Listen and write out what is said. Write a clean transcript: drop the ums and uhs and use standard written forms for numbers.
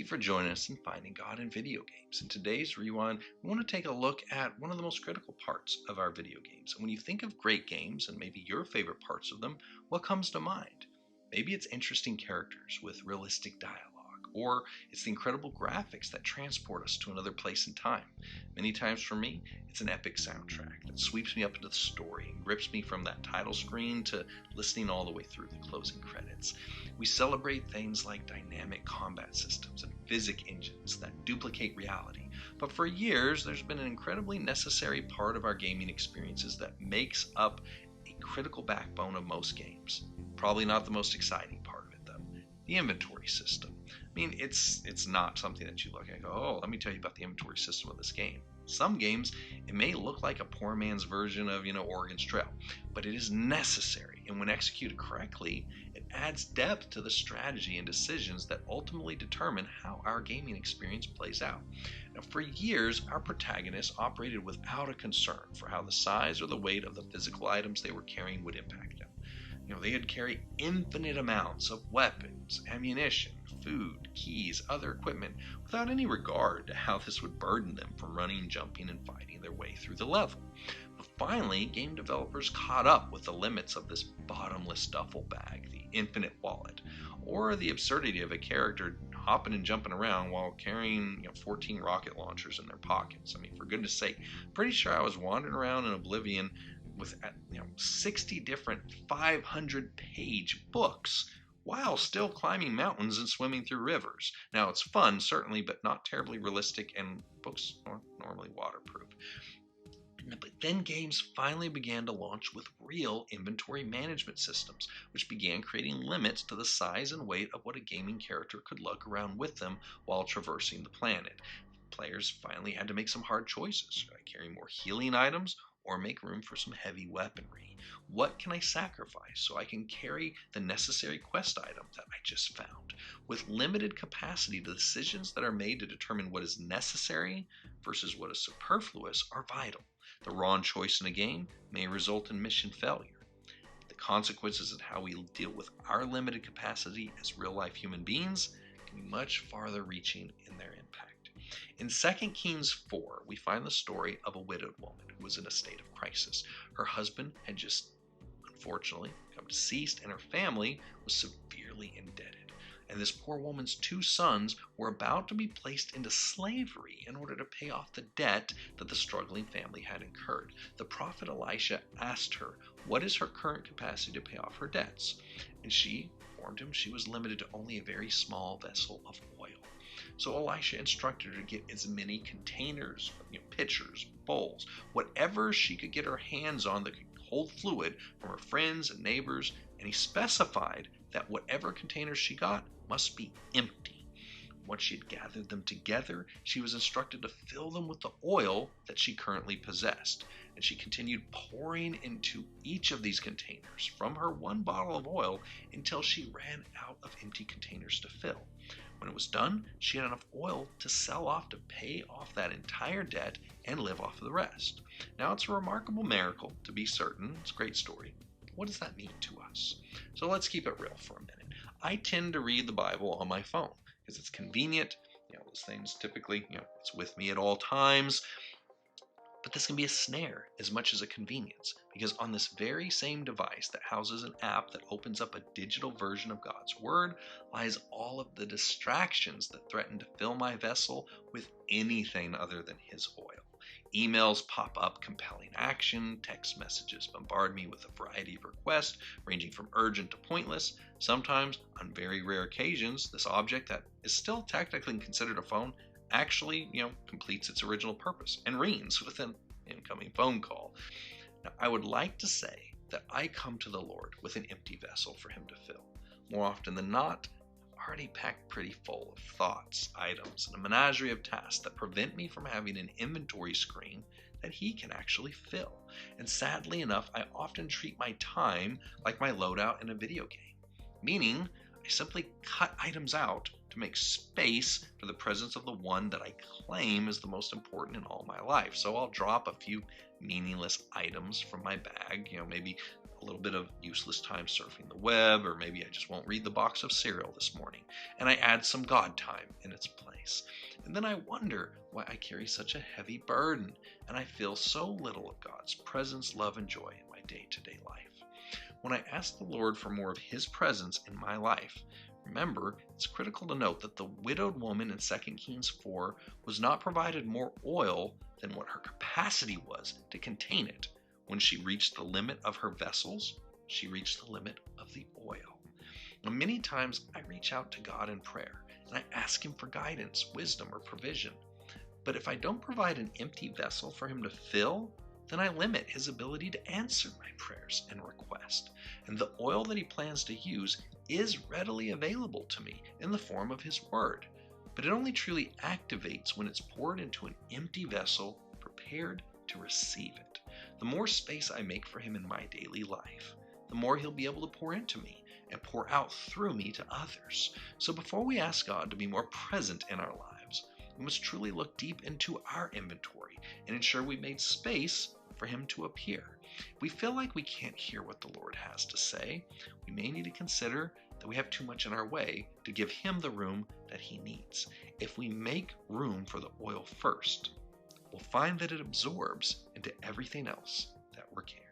you for joining us in Finding God in Video Games. In today's Rewind, we want to take a look at one of the most critical parts of our video games. And when you think of great games and maybe your favorite parts of them, what comes to mind? Maybe it's interesting characters with realistic dialogue, or it's the incredible graphics that transport us to another place and time. Many times for me, it's an epic soundtrack that sweeps me up into the story and grips me from that title screen to listening all the way through the closing credits. We celebrate things like dynamic combat systems and physics engines that duplicate reality. But for years, there's been an incredibly necessary part of our gaming experiences that makes up a critical backbone of most games. Probably not the most exciting part of it, though. The inventory system. I mean, it's not something that you look at and go, oh, let me tell you about the inventory system of this game. Some games, it may look like a poor man's version of, Oregon's Trail, but it is necessary, and when executed correctly, it adds depth to the strategy and decisions that ultimately determine how our gaming experience plays out. Now, for years, our protagonists operated without a concern for how the size or the weight of the physical items they were carrying would impact them. They had carried infinite amounts of weapons, ammunition, food, keys, other equipment, without any regard to how this would burden them from running, jumping, and fighting their way through the level. But finally, game developers caught up with the limits of this bottomless duffel bag, the infinite wallet, or the absurdity of a character hopping and jumping around while carrying 14 rocket launchers in their pockets. I mean, for goodness sake, pretty sure I was wandering around in Oblivion with 60 different 500-page books while still climbing mountains and swimming through rivers. Now, it's fun, certainly, but not terribly realistic, and books are normally waterproof. But then games finally began to launch with real inventory management systems, which began creating limits to the size and weight of what a gaming character could lug around with them while traversing the planet. Players finally had to make some hard choices. Should I carry more healing items or make room for some heavy weaponry? What can I sacrifice so I can carry the necessary quest item that I just found? With limited capacity, the decisions that are made to determine what is necessary versus what is superfluous are vital. The wrong choice in a game may result in mission failure. The consequences of how we deal with our limited capacity as real-life human beings can be much farther reaching in their impact. In 2 Kings 4, we find the story of a widowed woman who was in a state of crisis. Her husband had just, unfortunately, become deceased, and her family was severely indebted. And this poor woman's 2 sons were about to be placed into slavery in order to pay off the debt that the struggling family had incurred. The prophet Elisha asked her, what is her current capacity to pay off her debts? And she informed him she was limited to only a very small vessel of oil. So Elisha instructed her to get as many containers, pitchers, bowls, whatever she could get her hands on that could hold fluid from her friends and neighbors, and he specified that whatever containers she got must be empty. Once she had gathered them together, she was instructed to fill them with the oil that she currently possessed, and she continued pouring into each of these containers from her 1 bottle of oil until she ran out of empty containers to fill. When it was done, she had enough oil to sell off to pay off that entire debt and live off of the rest. Now, it's a remarkable miracle, to be certain. It's a great story. What does that mean to us? So let's keep it real for a minute. I tend to read the Bible on my phone because it's convenient. Those things typically, it's with me at all times. But this can be a snare as much as a convenience, because on this very same device that houses an app that opens up a digital version of God's Word lies all of the distractions that threaten to fill my vessel with anything other than His oil. Emails pop up compelling action, text messages bombard me with a variety of requests ranging from urgent to pointless. Sometimes, on very rare occasions, this object that is still technically considered a phone actually, completes its original purpose and rings with an incoming phone call. Now, I would like to say that I come to the Lord with an empty vessel for Him to fill. More often than not, I'm already packed pretty full of thoughts, items, and a menagerie of tasks that prevent me from having an inventory screen that He can actually fill. And sadly enough, I often treat my time like my loadout in a video game, meaning I simply cut items out to make space for the presence of the one that I claim is the most important in all my life. So I'll drop a few meaningless items from my bag, maybe a little bit of useless time surfing the web, or maybe I just won't read the box of cereal this morning, and I add some God time in its place. And then I wonder why I carry such a heavy burden, and I feel so little of God's presence, love, and joy in my day-to-day life. When I ask the Lord for more of His presence in my life, remember, it's critical to note that the widowed woman in 2 Kings 4 was not provided more oil than what her capacity was to contain it. When she reached the limit of her vessels, she reached the limit of the oil. Now, many times I reach out to God in prayer and I ask Him for guidance, wisdom, or provision. But if I don't provide an empty vessel for Him to fill, then I limit His ability to answer my prayers and request. And the oil that He plans to use is readily available to me in the form of His Word. But it only truly activates when it's poured into an empty vessel prepared to receive it. The more space I make for Him in my daily life, the more He'll be able to pour into me and pour out through me to others. So before we ask God to be more present in our lives, we must truly look deep into our inventory and ensure we made space for Him to appear. If we feel like we can't hear what the Lord has to say, we may need to consider that we have too much in our way to give Him the room that He needs. If we make room for the oil first, we'll find that it absorbs into everything else that we're carrying.